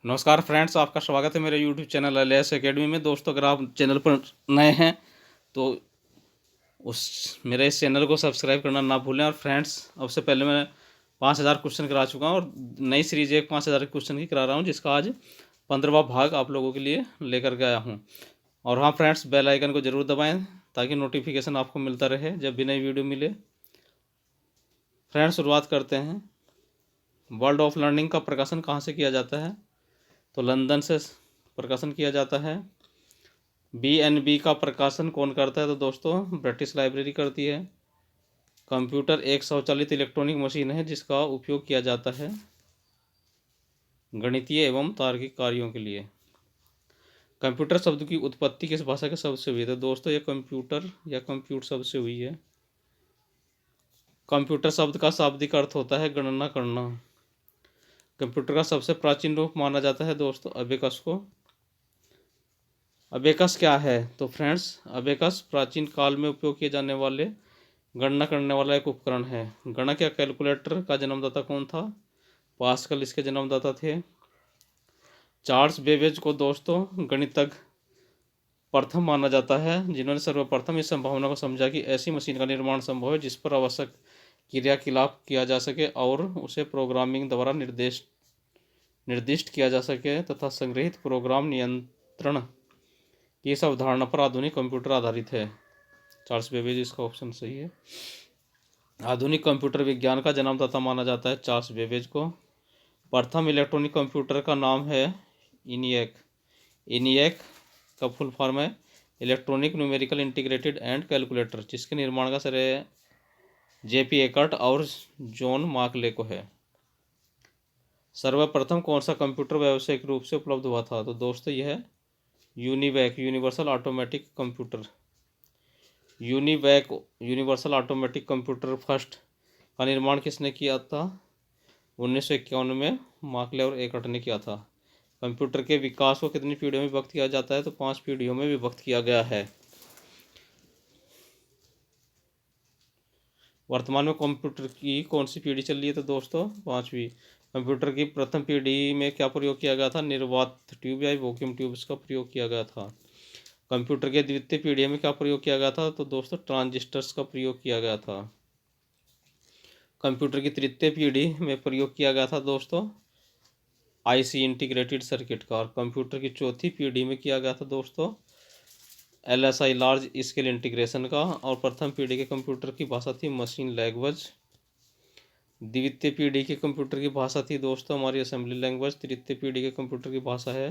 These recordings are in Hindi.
नमस्कार फ्रेंड्स, आपका स्वागत है मेरे यूट्यूब चैनल एलएस एकेडमी में। दोस्तों, अगर आप चैनल पर नए हैं तो उस मेरे इस चैनल को सब्सक्राइब करना ना भूलें। और फ्रेंड्स, अब से पहले मैं 5000 क्वेश्चन करा चुका हूँ और नई सीरीज एक 5000 क्वेश्चन की करा रहा हूँ, जिसका आज 15वां भाग आप लोगों के लिए लेकर के आया हूँ। और हाँ फ्रेंड्स, बेल आइकन को ज़रूर दबाएँ ताकि नोटिफिकेशन आपको मिलता रहे जब भी नई वीडियो मिले। फ्रेंड्स, शुरुआत करते हैं। वर्ल्ड ऑफ लर्निंग का प्रकाशन कहाँ से किया जाता है? तो लंदन से प्रकाशन किया जाता है। BNB का प्रकाशन कौन करता है? तो दोस्तों, ब्रिटिश लाइब्रेरी करती है। कंप्यूटर एक स्वचालित इलेक्ट्रॉनिक मशीन है जिसका उपयोग किया जाता है गणितीय एवं तार्किक कार्यों के लिए। कंप्यूटर शब्द की उत्पत्ति किस भाषा के शब्द से हुई है? तो दोस्तों, ये कंप्यूटर या कंप्यूट शब्द से हुई है। कंप्यूटर शब्द का शाब्दिक अर्थ होता है गणना करना। कंप्यूटर का सबसे प्राचीन रूप माना जाता है दोस्तों अबेकस को। अबेकस क्या है? तो फ्रेंड्स, अबेकस प्राचीन काल में उपयोग किए जाने वाले गणना करने वाला एक उपकरण है। गणक या कैलकुलेटर का जन्मदाता कौन था? पास्कल इसके जन्मदाता थे। चार्ल्स बेबेज को दोस्तों गणितज्ञ प्रथम माना जाता है, जिन्होंने सर्वप्रथम इस संभावना को समझा कि ऐसी मशीन का निर्माण संभव है जिस पर आवश्यक क्रियाकलाप किया जा सके और उसे प्रोग्रामिंग द्वारा निर्दिष्ट किया जा सके तथा संग्रहित प्रोग्राम नियंत्रण की इस अवधारणा पर आधुनिक कंप्यूटर आधारित है। चार्ल्स बेबेज, इसका ऑप्शन सही है। आधुनिक कंप्यूटर विज्ञान का जन्मदाता माना जाता है चार्ल्स बेबेज को। प्रथम इलेक्ट्रॉनिक कंप्यूटर का नाम है इनिएक। इनिएक का फुल फॉर्म है electronic numerical integrated and calculator, जिसके निर्माण का श्रेय JP एकर्ट और जॉन मार्कले को है। सर्वप्रथम कौन सा कंप्यूटर व्यावसायिक रूप से उपलब्ध हुआ था? तो दोस्तों, यह है UNIVAC, universal automatic computer. UNIVAC universal automatic computer first का निर्माण किसने किया था? 1951 में मार्कले और एकर्ट ने किया था। कंप्यूटर के विकास को कितनी पीढ़ियों में विभक्त किया जाता है? तो 5 पीढ़ियों में विभक्त किया गया है। वर्तमान में कंप्यूटर की कौन सी पीढ़ी चल रही है? तो दोस्तों, 5वीं। कंप्यूटर की प्रथम पीढ़ी में क्या प्रयोग किया गया था? निर्वात ट्यूब या वैक्यूम ट्यूब्स का प्रयोग किया गया था। कंप्यूटर के द्वितीय पीढ़ी में क्या प्रयोग किया गया था? तो दोस्तों, ट्रांजिस्टर्स का प्रयोग किया गया था। कंप्यूटर की तृतीय पीढ़ी में प्रयोग किया गया था दोस्तों IC इंटीग्रेटेड सर्किट का। और कंप्यूटर की चौथी पीढ़ी में किया गया था दोस्तों LSI लार्ज स्केल इंटीग्रेशन का। और प्रथम पीढ़ी के कंप्यूटर की भाषा थी मशीन लैंग्वेज। द्वितीय पीढ़ी के कंप्यूटर की भाषा थी दोस्तों हमारी असेंबली लैंग्वेज। तृतीय पीढ़ी के कंप्यूटर की भाषा है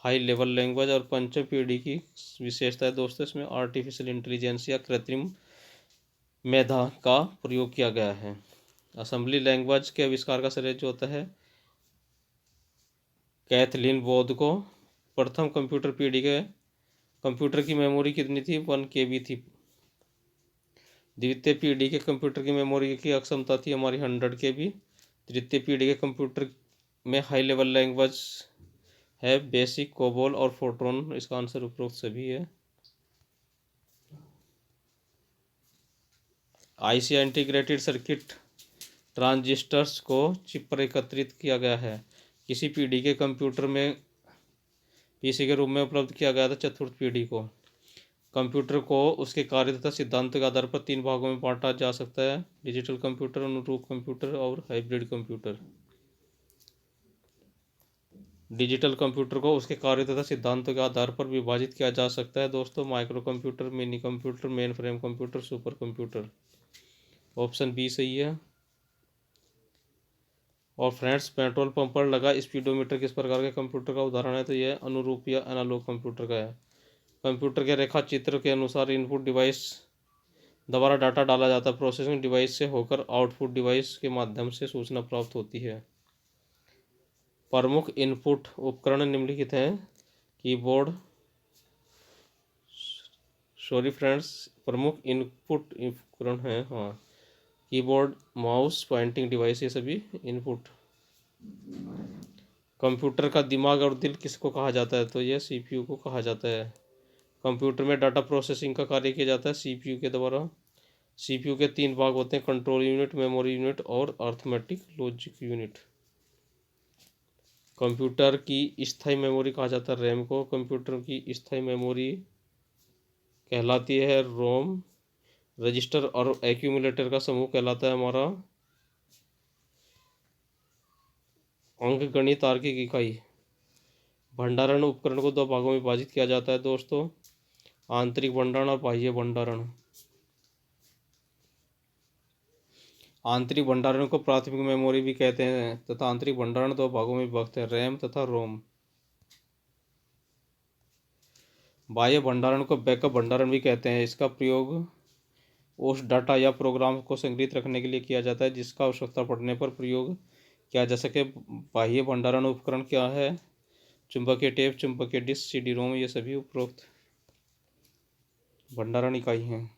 हाई लेवल लैंग्वेज। और पंचम पीढ़ी की विशेषता है दोस्तों, इसमें आर्टिफिशियल इंटेलिजेंस या कृत्रिम मेधा का प्रयोग किया गया है। असेंबली लैंग्वेज के आविष्कार का श्रेय जो होता है कैथलीन बोध को। प्रथम कंप्यूटर पीढ़ी के कंप्यूटर की मेमोरी कितनी थी? 1 KB थी। द्वितीय पीढ़ी के कंप्यूटर की मेमोरी की अक्षमता थी हमारी 100 KB। तृतीय पीढ़ी के कंप्यूटर में हाई लेवल लैंग्वेज है बेसिक, कोबोल और फोर्ट्रॉन। इसका आंसर उपरोक्त सभी है। IC इंटीग्रेटेड सर्किट ट्रांजिस्टर्स को चिप पर एकत्रित किया गया है। किसी पीढ़ी के कंप्यूटर में PC के रूप में उपलब्ध किया गया था चतुर्थ पीढ़ी को। कंप्यूटर को उसके कार्य तथा सिद्धांत के आधार पर 3 भागों में बांटा जा सकता है: डिजिटल कंप्यूटर, अनुरूप कंप्यूटर और हाइब्रिड कंप्यूटर। डिजिटल कंप्यूटर को उसके कार्य तथा सिद्धांतों के आधार पर विभाजित किया जा सकता है दोस्तों microcomputer, minicomputer, mainframe computer, supercomputer. Option B सही है। और फ्रेंड्स, पेट्रोल पंप पर लगा स्पीडोमीटर किस प्रकार के कंप्यूटर का उदाहरण है? तो यह अनुरूप या एनालॉग कंप्यूटर का है। कंप्यूटर के रेखा चित्र के अनुसार इनपुट डिवाइस द्वारा डाटा डाला जाता है। प्रोसेसिंग डिवाइस से होकर आउटपुट डिवाइस के माध्यम से सूचना प्राप्त होती है। प्रमुख इनपुट उपकरण निम्नलिखित हैं: कीबोर्ड, सॉरी फ्रेंड्स, प्रमुख इनपुट उपकरण हैं, हाँ, कीबोर्ड, माउस, पॉइंटिंग डिवाइस, ये सभी इनपुट। कंप्यूटर का दिमाग और दिल किसको कहा जाता है? तो यह CPU को कहा जाता है। कंप्यूटर में डाटा प्रोसेसिंग का कार्य किया जाता है CPU के द्वारा। CPU के 3 भाग होते हैं: कंट्रोल यूनिट, मेमोरी यूनिट और अर्थमेटिक लॉजिक यूनिट। कंप्यूटर की स्थायी मेमोरी कहा जाता है रैम को। कंप्यूटर की स्थायी मेमोरी कहलाती है रोम। रजिस्टर और एक्यूमुलेटर का समूह कहलाता है हमारा अंकगणित तार्किक इकाई। भंडारण उपकरण को दो भागों में विभाजित किया जाता है दोस्तों, आंतरिक भंडारण और बाह्य भंडारण। आंतरिक भंडारण को प्राथमिक मेमोरी भी कहते हैं तथा आंतरिक भंडारण दो भागों में विभक्त है, रैम तथा रोम। बाह्य भंडारण को बैकअप भंडारण भी कहते हैं। इसका प्रयोग उस डाटा या प्रोग्राम को संग्रहित रखने के लिए किया जाता है जिसका आवश्यकता पड़ने पर प्रयोग किया जा सके। बाह्य भंडारण उपकरण क्या है? चुंबकीय टेप, चुंबकीय डिस्क, सीडी रोम, ये सभी उपरोक्त भंडारण इकाई हैं।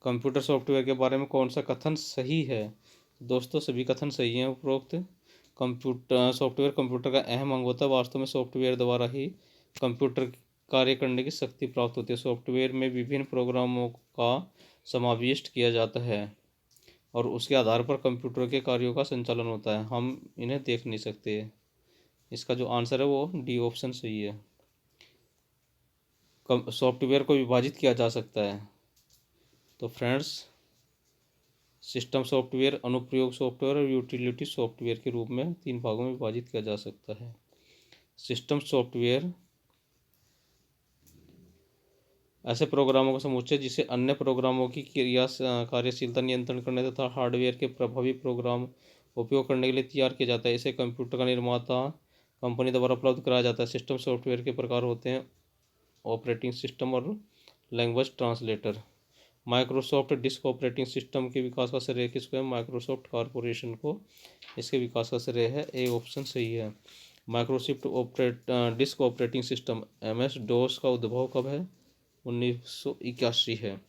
कंप्यूटर सॉफ्टवेयर के बारे में कौन सा कथन सही है? दोस्तों सभी कथन सही हैं उपरोक्त। कंप्यूटर सॉफ्टवेयर कंप्यूटर का अहम अंग होता है। वास्तव में सॉफ्टवेयर द्वारा ही कंप्यूटर कार्य करने की शक्ति प्राप्त होती है। सॉफ्टवेयर में विभिन्न प्रोग्रामों का समाविष्ट किया जाता है और उसके आधार पर कंप्यूटर के कार्यों का संचालन होता है। हम इन्हें देख नहीं सकते। इसका जो आंसर है वो डी ऑप्शन सही है। सॉफ्टवेयर को विभाजित किया जा सकता है। तो फ्रेंड्स, सिस्टम सॉफ्टवेयर, अनुप्रयोग सॉफ्टवेयर और यूटिलिटी सॉफ्टवेयर के रूप में तीन भागों में विभाजित किया जा सकता है। सिस्टम सॉफ्टवेयर ऐसे प्रोग्रामों का समुच्चय जिसे अन्य प्रोग्रामों की कार्यशीलता नियंत्रण करने तथा हार्डवेयर के प्रभावी प्रोग्राम उपयोग करने के लिए तैयार किया जाता है। इसे कंप्यूटर का निर्माता कंपनी द्वारा उपलब्ध कराया जाता है। सिस्टम सॉफ्टवेयर के प्रकार होते हैं ऑपरेटिंग सिस्टम और language translator. Microsoft disk operating system के विकास का श्रेय किसको है? माइक्रोसॉफ्ट कॉरपोरेशन को इसके विकास का श्रेय है। ए ऑप्शन सही है। Microsoft disk operating system MS DOS का उद्भव कब है? 1981 है।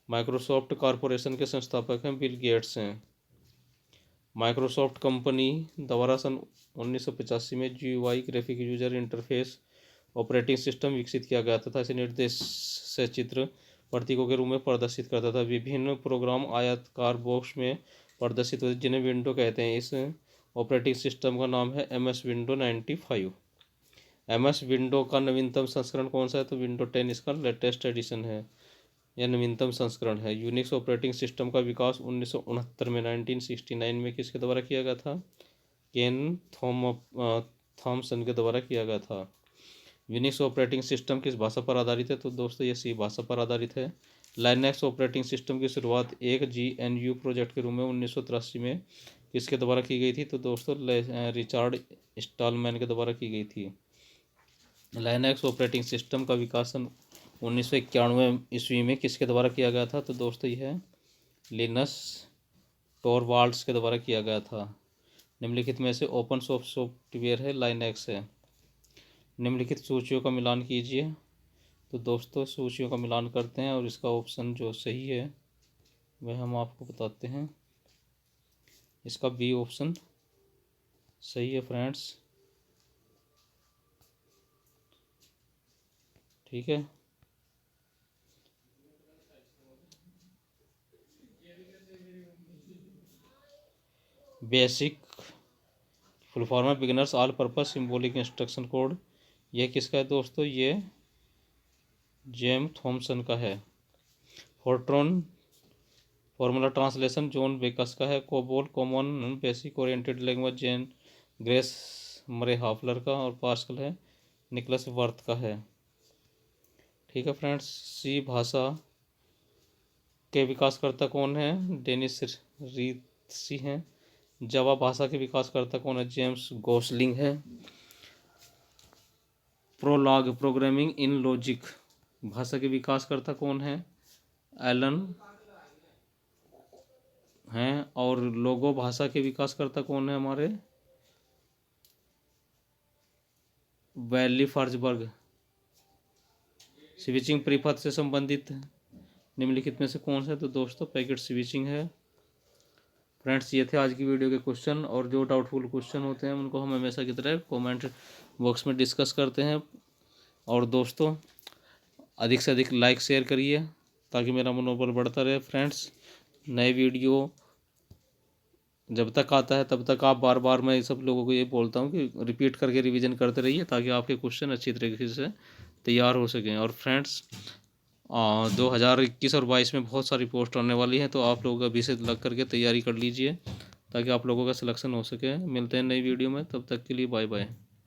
माइक्रोसॉफ्ट कॉरपोरेशन के संस्थापक हैं बिल गेट्स हैं। माइक्रोसॉफ्ट कंपनी द्वारा सन 1985 में GUI graphic user interface operating system विकसित किया गया तथा इसे निर्देश से चित्र प्रतीकों के रूप में प्रदर्शित करता था। विभिन्न प्रोग्राम आयताकार बॉक्स में प्रदर्शित होते जिन्हें विंडो कहते हैं। इस ऑपरेटिंग सिस्टम का नाम है MS विंडो 95। MS विंडो का नवीनतम संस्करण कौन सा है? तो विंडो 10 इसका लेटेस्ट एडिशन है, यह नवीनतम संस्करण है। यूनिक्स ऑपरेटिंग सिस्टम का विकास 1969 में 1969 में किसके द्वारा किया गया था? केन थॉमसन के द्वारा किया गया था। यूनिक्स ऑपरेटिंग सिस्टम किस भाषा पर आधारित है? तो दोस्तों ये सी भाषा पर आधारित है। लाइनक्स ऑपरेटिंग सिस्टम की शुरुआत एक GNU प्रोजेक्ट के रूप में 1983 में किसके द्वारा की गई थी? तो दोस्तों रिचार्ड स्टॉलमैन के द्वारा की गई थी। लाइनक्स ऑपरेटिंग सिस्टम का विकास 1991 ईस्वी में किसके द्वारा किया गया था? तो दोस्तों यह लिनस टॉरवाल्ड्स के द्वारा किया गया था। निम्नलिखित में से ओपन सोर्स सॉफ्टवेयर है लाइनक्स है। निम्नलिखित सूचियों का मिलान कीजिए। तो दोस्तों सूचियों का मिलान करते हैं और इसका ऑप्शन जो सही है वह हम आपको बताते हैं। इसका बी ऑप्शन सही है फ्रेंड्स। ठीक है, बेसिक फुल फॉर्म है beginners all purpose symbolic instruction code. यह किसका है दोस्तों? ये जेम थॉमसन का है। Fortran formula translation John Backus का है। COBOL common basic oriented language Jen Grace Murray Hafler का। और पास्कल है निकलस वर्थ का है। ठीक है फ्रेंड्स, सी भाषा के विकासकर्ता कौन है? डेनिस रीत्सी हैं। जावा भाषा के विकासकर्ता कौन है? जेम्स गोसलिंग है। प्रोलॉग प्रोग्रामिंग इन लॉजिक भाषा के विकासकर्ता कौन है? एलन हैं। और लोगो भाषा के विकासकर्ता कौन है हमारे? वैली फॉर्जबर्ग। स्विचिंग प्रीफत से संबंधित निम्नलिखित में से कौन सा है? तो दोस्तों पैकेट स्विचिंग है। फ्रेंड्स ये थे आज की वीडियो के क्वेश्चन, और जो डाउटफुल क्वेश्चन होते हैं उनको हम हमेशा की तरह कमेंट बॉक्स में डिस्कस करते हैं। और दोस्तों अधिक से अधिक लाइक शेयर करिए ताकि मेरा मनोबल बढ़ता रहे। फ्रेंड्स नए वीडियो जब तक आता है तब तक आप बार बार, मैं सब लोगों को ये बोलता हूँ कि रिपीट करके रिवीजन करते रहिए, ताकि आपके क्वेश्चन अच्छी तरीके से तैयार हो सकें। और फ्रेंड्स 2021 और 22 में बहुत सारी पोस्ट आने वाली हैं, तो आप लोग अभी से लग करके तैयारी कर लीजिए, ताकि आप लोगों का सिलेक्शन हो सके। मिलते हैं नई वीडियो में, तब तक के लिए बाय बाय।